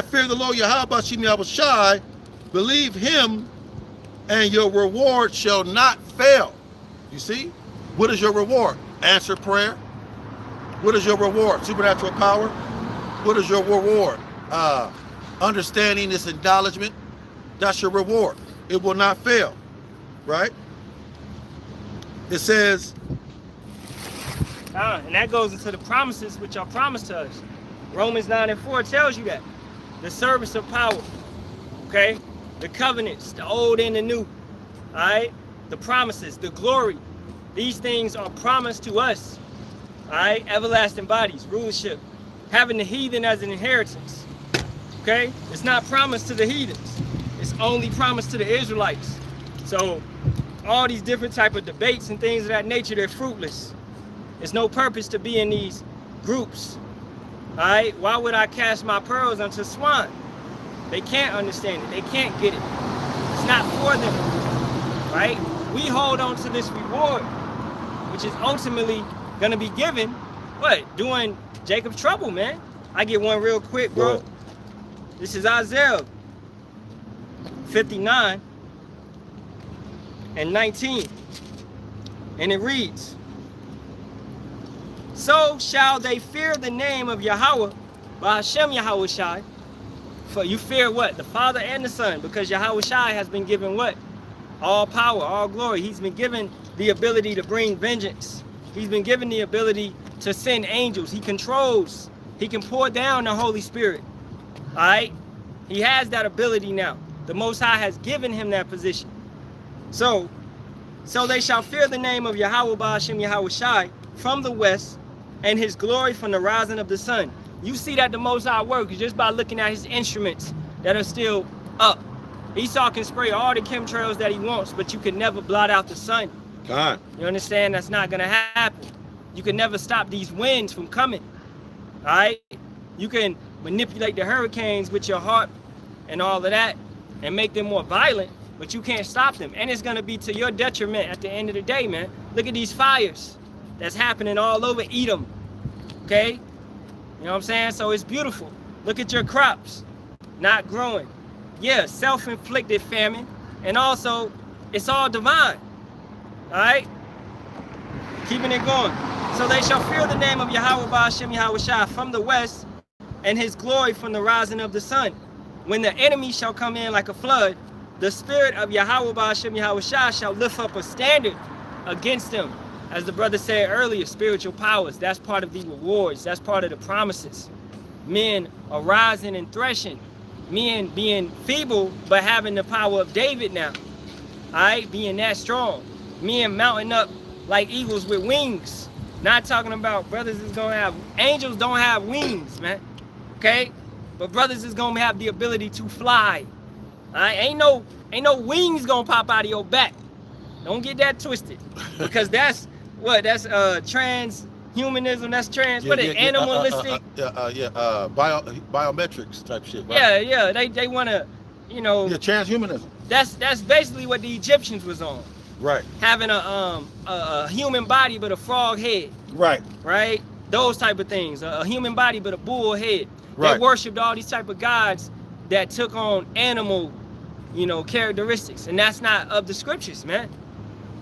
that fear the Lord Yahawashi, believe him, and your reward shall not fail. You see? What is your reward? Answer prayer. What is your reward? Supernatural power. What is your reward? Understanding this acknowledgement. That's your reward. It will not fail. Right? It says, and that goes into the promises which are promised to us. Romans 9:4 tells you that. The service of power. Okay? The covenants, the old and the new. Alright? The promises, the glory. These things are promised to us. Alright? Everlasting bodies, rulership. Having the heathen as an inheritance. Okay? It's not promised to the heathens. It's only promised to the Israelites. So all these different type of debates and things of that nature, they're fruitless. There's no purpose to be in these groups. Alright? Why would I cast my pearls unto swine? They can't understand it. They can't get it. It's not for them. Right? We hold on to this reward, which is ultimately gonna be given, what? During Jacob's trouble, man. I get one real quick, bro. What? This is Isaiah 59:19. And it reads, so shall they fear the name of Yahawah, Bahasham Yahawashi. For you fear what? The Father and the Son, because Yahawashi has been given what? All power, all glory. He's been given the ability to bring vengeance. He's been given the ability to send angels. He controls. He can pour down the Holy Spirit. All right? He has that ability now. The Most High has given him that position. So they shall fear the name of Yahawah, Bahasham Yahawashi from the west, and his glory from the rising of the sun. You see that the Most High works just by looking at his instruments that are still up. Esau can spray all the chemtrails that he wants, but you can never blot out the sun. God. You understand? That's not gonna happen. You can never stop these winds from coming. All right? You can manipulate the hurricanes with your heart and all of that and make them more violent, but you can't stop them. And it's gonna be to your detriment at the end of the day, man. Look at these fires that's happening all over Edom. Okay? You know what I'm saying? So it's beautiful. Look at your crops not growing. Yeah, self-inflicted famine. And also, it's all divine. All right? Keeping it going. So they shall fear the name of Yahawah, Bahasham Yahawashi from the west, and his glory from the rising of the sun. When the enemy shall come in like a flood, the spirit of Yahawah, Bahasham Yahawashi shall lift up a standard against them. As the brother said earlier, spiritual powers, that's part of the rewards. That's part of the promises. Men arising and threshing. Men being feeble, but having the power of David now. All right, being that strong. Men mounting up like eagles with wings. Not talking about brothers is gonna have, angels don't have wings, man. Okay? But brothers is gonna have the ability to fly. All right? Ain't no wings gonna pop out of your back. Don't get that twisted. Because that's what? That's transhumanism. That's animalistic. Biometrics type shit. Right? Yeah. They wanna, you know. Yeah, transhumanism. That's basically what the Egyptians was on. Right. Having a human body but a frog head. Right. Right. Those type of things. A human body but a bull head. Right. They worshipped all these type of gods that took on animal, you know, characteristics, and that's not of the scriptures, man.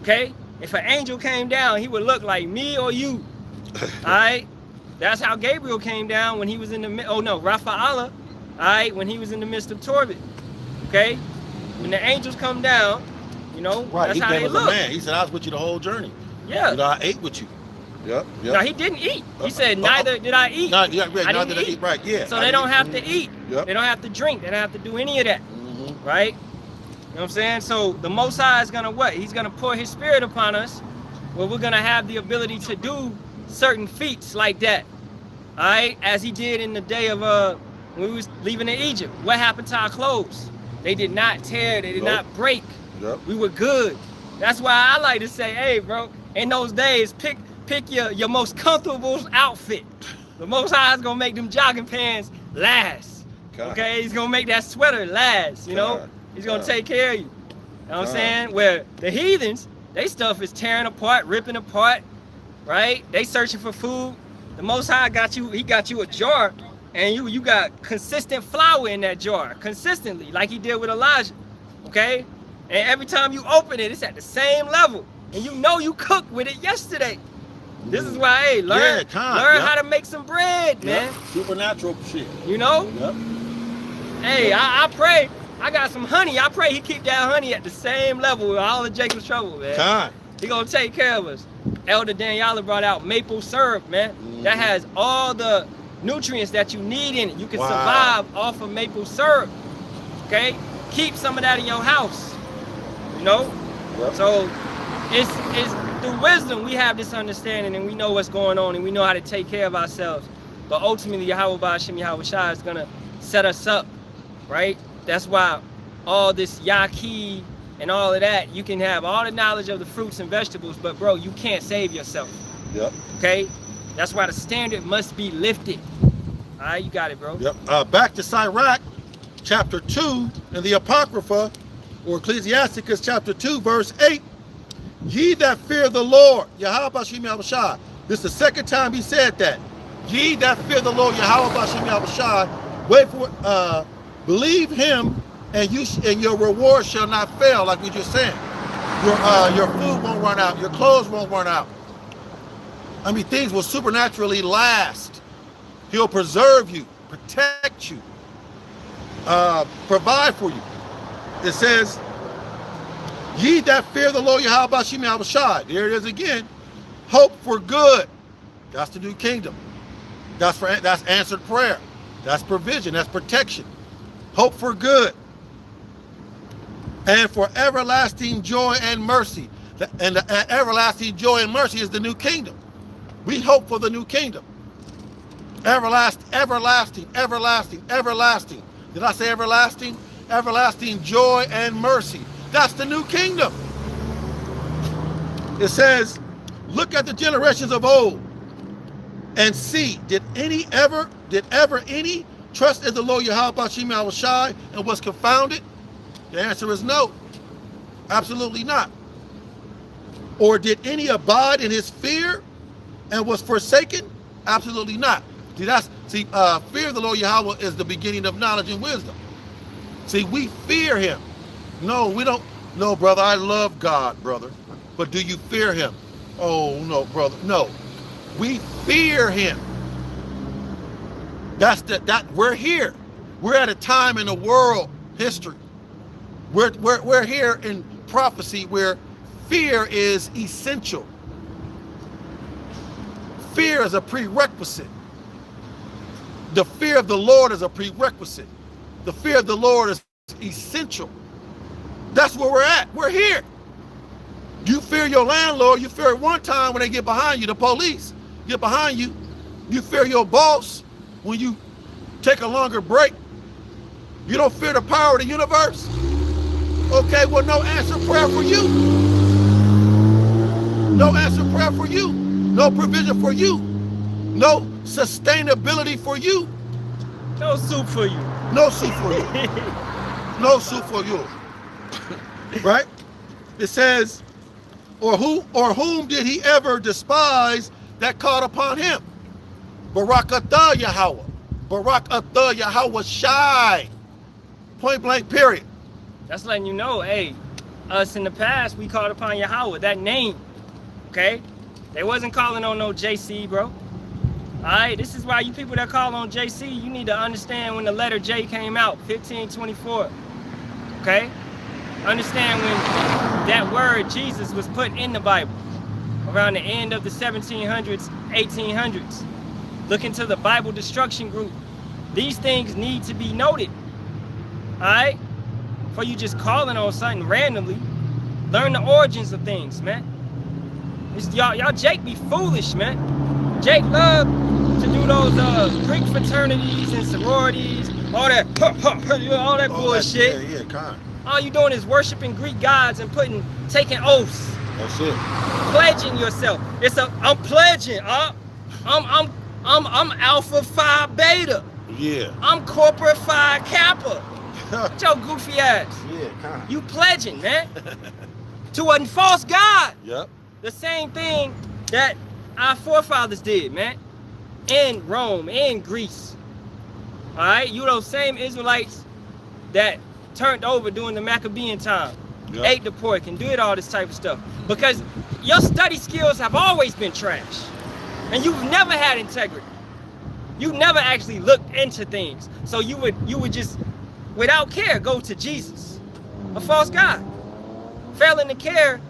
Okay. If an angel came down, he would look like me or you. All right. That's how Gabriel came down when he was in the Raphael. All right, when he was in the midst of Torvid. Okay. When the angels come down, you know, right. That's how they look. Man. He said, I was with you the whole journey. Yeah. You know, I ate with you. Yep. No, he didn't eat. He said, neither did I eat. Neither did I eat. Right, yeah. So they don't have to eat. Yep. They don't have to drink. They don't have to do any of that. Right? You know what I'm saying? So the Most High is going to what? He's going to pour his spirit upon us where we're going to have the ability to do certain feats like that. All right? As he did in the day of when we was leaving in Egypt. What happened to our clothes? They did not tear. They did not break. Yep. We were good. That's why I like to say, hey, bro, in those days, pick your most comfortable outfit. The Most High is going to make them jogging pants last. God. Okay? He's going to make that sweater last, you know? He's going to take care of you. You know what I'm saying? Where the heathens, they stuff is tearing apart, ripping apart, right? They searching for food. The Most High got you, he got you a jar and you got consistent flour in that jar, consistently, like he did with Elijah, okay? And every time you open it, it's at the same level, and you know you cooked with it yesterday. This is why, hey, learn how to make some bread, man. Supernatural shit. You know? Yep. Hey, I pray. I got some honey. I pray he keep that honey at the same level with all of Jacob's trouble, man. He gonna take care of us. Elder Daniela brought out maple syrup, man. That has all the nutrients that you need in it. You can survive off of maple syrup. Okay? Keep some of that in your house. You know? Yep. So it's through wisdom we have this understanding, and we know what's going on, and we know how to take care of ourselves. But ultimately, Yahawah Bahasham Yahawashi is gonna set us up, right? That's why all this yaki and all of that, you can have all the knowledge of the fruits and vegetables, but bro, you can't save yourself. Yep. Okay? That's why the standard must be lifted. All right, you got it, bro. Yep. Back to Sirach, chapter 2, in the Apocrypha, or Ecclesiasticus, chapter 2, verse 8. Ye that fear the Lord, Yahawah Bahasham Yahawashi. This is the second time he said that. Ye that fear the Lord, Yahawah Bahasham Yahawashi. Wait for it. Believe him, and your reward shall not fail, like we just said. Your food won't run out, your clothes won't run out. I mean, things will supernaturally last. He'll preserve you, protect you, provide for you. It says, ye that fear the Lord, Yahawah Bahasham Yahawashi. There it is again. Hope for good. That's the new kingdom. That's answered prayer. That's provision. That's protection. Hope for good. And for everlasting joy and mercy. And the everlasting joy and mercy is the new kingdom. We hope for the new kingdom. Everlasting, everlasting, everlasting, everlasting. Did I say everlasting? Everlasting joy and mercy. That's the new kingdom. It says, look at the generations of old and see, did ever any trust in the Lord Yahawah Bahasham Yahawashi and was confounded? The answer is no. Absolutely not. Or did any abide in his fear and was forsaken? Absolutely not. See, fear of the Lord Yahawah is the beginning of knowledge and wisdom. See, we fear him. No, we don't. No, brother, I love God, brother. But do you fear him? Oh, no, brother. No. We fear him. We're here. We're at a time in the world history. We're here in prophecy where fear is essential. Fear is a prerequisite. The fear of the Lord is a prerequisite. The fear of the Lord is essential. That's where we're at. We're here. You fear your landlord. You fear it one time when they get behind you, the police get behind you. You fear your boss when you take a longer break. You don't fear the power of the universe. Okay, well, no answer prayer for you. No answer prayer for you. No provision for you. No sustainability for you. No soup for you. No soup for you. No soup for you. Right? It says, or whom did he ever despise that called upon him? Barak Yahawah. Barak Yahawashi. Point blank, period. That's letting you know, hey, us in the past, we called upon Yahawah, that name. Okay? They wasn't calling on no JC, bro. Alright, this is why you people that call on JC, you need to understand when the letter J came out, 1524. Okay? Understand when that word Jesus was put in the Bible around the end of the 1700s, 1800s. Look into the Bible destruction group. These things need to be noted. Alright? For you just calling on something randomly, learn the origins of things, man. Y'all Jake be foolish, man. Jake love to do those Greek fraternities and sororities, all that bullshit. Yeah, kind. All you doing is worshiping Greek gods and taking oaths. That's it. Pledging yourself. I'm pledging. I'm Alpha Phi Beta. Yeah. I'm Corporate Phi Kappa. Get your goofy ass. Yeah, kind. You pledging, man, to a false god. Yep. The same thing that our forefathers did, man, in Rome, in Greece. All right, you those same Israelites that turned over during the Maccabean time, Yep. ate the pork and did all this type of stuff, because your study skills have always been trash, and you've never had integrity. You never actually looked into things, so you would just, without care, go to Jesus, a false god, failing to care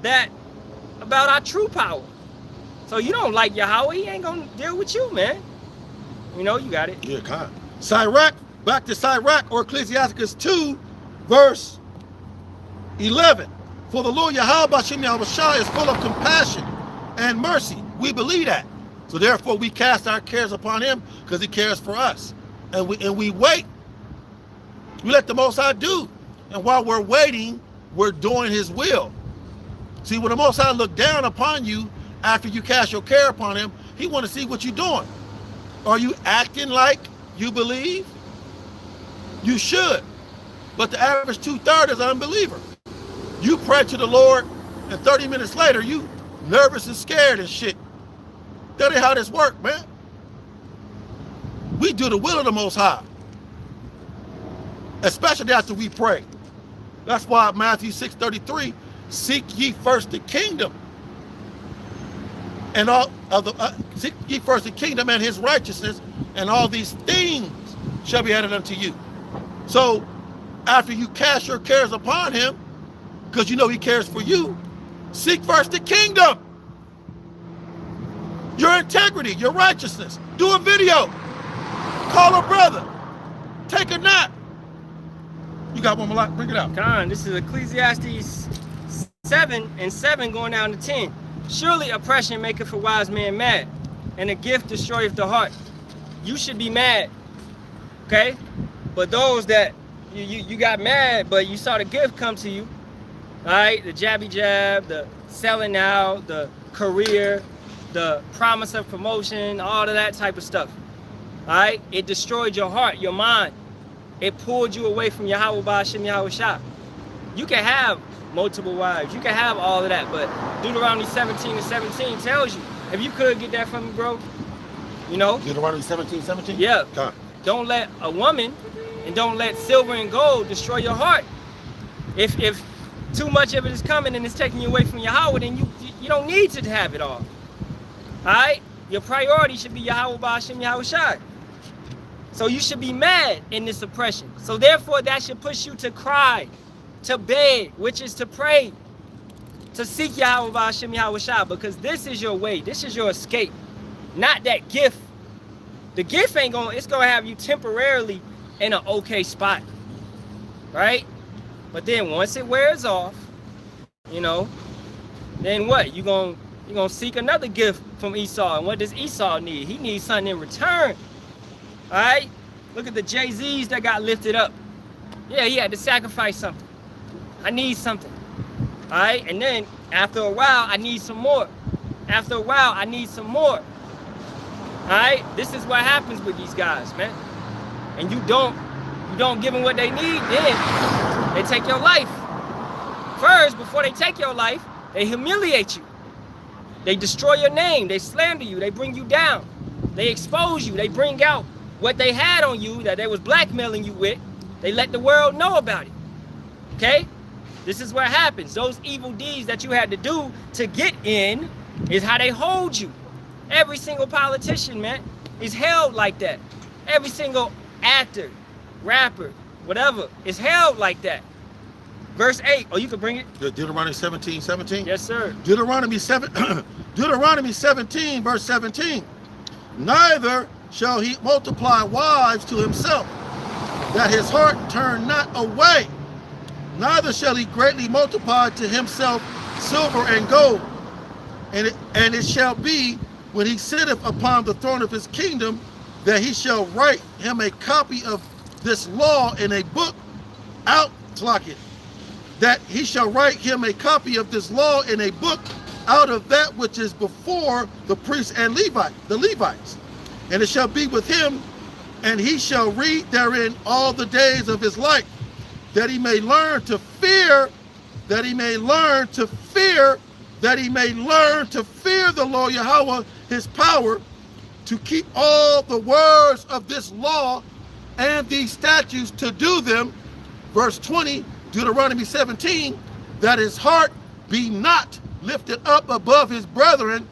that about our true power. So you don't like Yahawah, he ain't gonna deal with you, man. You know, you got it. Yeah, kind. Sirach, back to Sirach, or Ecclesiasticus 2, verse 11. For the Lord Yahawah Bahasham Yahawashi is full of compassion and mercy. We believe that. So therefore we cast our cares upon him because he cares for us. And we wait. We let the Most High do. And while we're waiting, we're doing his will. See, when the Most High look down upon you after you cast your care upon him, he want to see what you're doing. Are you acting like you believe? You should. But the average 2/3 is an unbeliever. You pray to the Lord, and 30 minutes later, you nervous and scared and shit. That ain't how this works, man. We do the will of the Most High, especially after we pray. That's why Matthew 6:33, seek ye first the kingdom, and all of the seek ye first the kingdom and his righteousness, and all these things shall be added unto you. So after you cast your cares upon him, because you know he cares for you, seek first the kingdom, your integrity, your righteousness. Do a video, call a brother, take a nap. You got one more lot, bring it out. Con, this is Ecclesiastes 7:7 going down to 10. Surely oppression maketh a wise man mad, and a gift destroyeth the heart. You should be mad, okay? But those that you got mad, but you saw the gift come to you, all right? The jabby jab, the selling out, the career, the promise of promotion, all of that type of stuff, all right? It destroyed your heart, your mind. It pulled you away from Yahawah Bahasham Yahawashi. You can have multiple wives, you can have all of that, but Deuteronomy 17:17 tells you, if you could get that from me, bro, you know? Deuteronomy 17:17? Yeah. God. Don't let a woman and don't let silver and gold destroy your heart. If too much of it is coming and it's taking you away from Yahawah, then you don't need to have it all. All right? Your priority should be Yahawah Bahasham Yahawashi. So you should be mad in this oppression. So therefore that should push you to cry, to beg, which is to pray, to seek Yahawah Bahasham Yahawashi, because this is your way, this is your escape, not that gift. The gift ain't gonna, it's gonna have you temporarily in an okay spot, right? But then once it wears off, you know, then what? You're gonna seek another gift from Esau. And what does Esau need? He needs something in return. All right? Look at the Jay-Z's that got lifted up. Yeah, he had to sacrifice something. I need something. All right? And then after a while, I need some more. After a while, I need some more. All right? This is what happens with these guys, man. And you don't give them what they need, then they take your life. First, before they take your life, they humiliate you. They destroy your name. They slander you. They bring you down. They expose you. They bring out what they had on you that they was blackmailing you with. They let the world know about it. Okay? This is what happens. Those evil deeds that you had to do to get in is how they hold you. Every single politician, man, is held like that. Every single actor, rapper, whatever, is held like that. Verse 8. Oh, you can bring it. Deuteronomy 17:17? Yes, sir. Deuteronomy 17, verse 17. Neither shall he multiply wives to himself, that his heart turn not away. Neither shall he greatly multiply to himself silver and gold. And it shall be, when he sitteth upon the throne of his kingdom, that he shall write him a copy of this law in a book that he shall write him a copy of this law in a book out of that which is before the priests and the Levites. And it shall be with him, and he shall read therein all the days of his life, that he may learn to fear, that he may learn to fear the Lord Yahawah, his power, to keep all the words of this law and these statutes to do them. Verse 20, Deuteronomy 17, that his heart be not lifted up above his brethren,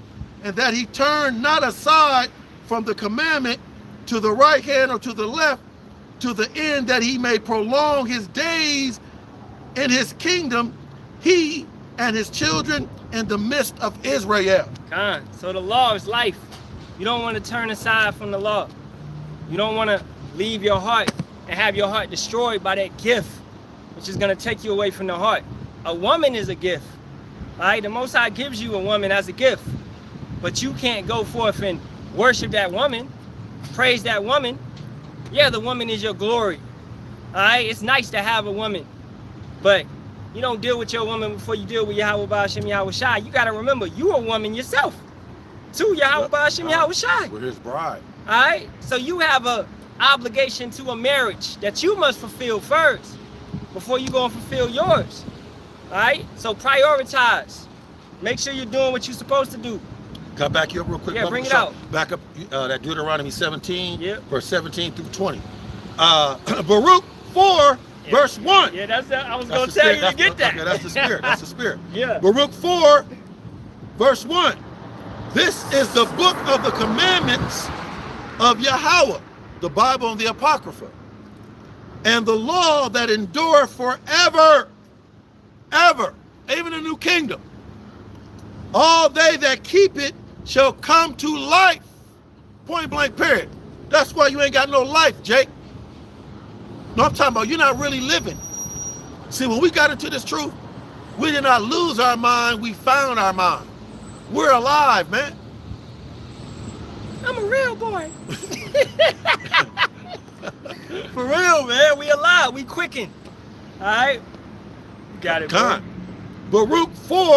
and that he turn not aside from the commandment to the right hand or to the left, to the end that he may prolong his days in his kingdom, he and his children in the midst of Israel. So the law is life. You don't want to turn aside from the law. You don't want to leave your heart and have your heart destroyed by that gift, which is going to take you away from the heart. A woman is a gift. All right, the Most High gives you a woman as a gift, but you can't go forth and worship that woman, praise that woman. Yeah, the woman is your glory. All right, it's nice to have a woman, but you don't deal with your woman before you deal with Yahawah, Bahasham, Yahawashi. You got to remember, you a woman yourself. To Yahawah, Bahasham, Yahawashi. We're his bride. All right, so you have a obligation to a marriage that you must fulfill first before you go and fulfill yours. All right, so prioritize. Make sure you're doing what you're supposed to do. Come back here real quick. Yeah, bring it out. Back up that Deuteronomy 17, yep. Verse 17 through 20. Baruch 4, verse 1. Yeah, I was going to tell you to get that. Okay, that's the spirit. That's the spirit. Yeah. Baruch 4, verse 1. This is the book of the commandments of Yahawah, the Bible and the Apocrypha, and the law that endure forever, ever, even the new kingdom. All they that keep it shall come to life. Point blank, period. That's why you ain't got no life, Jake. No, I'm talking about you're not really living. See, when we got into this truth, we did not lose our mind, we found our mind. We're alive, man. I'm a real boy. For real, man. We alive. We quicken. All right? You got it, bro. Baruch 4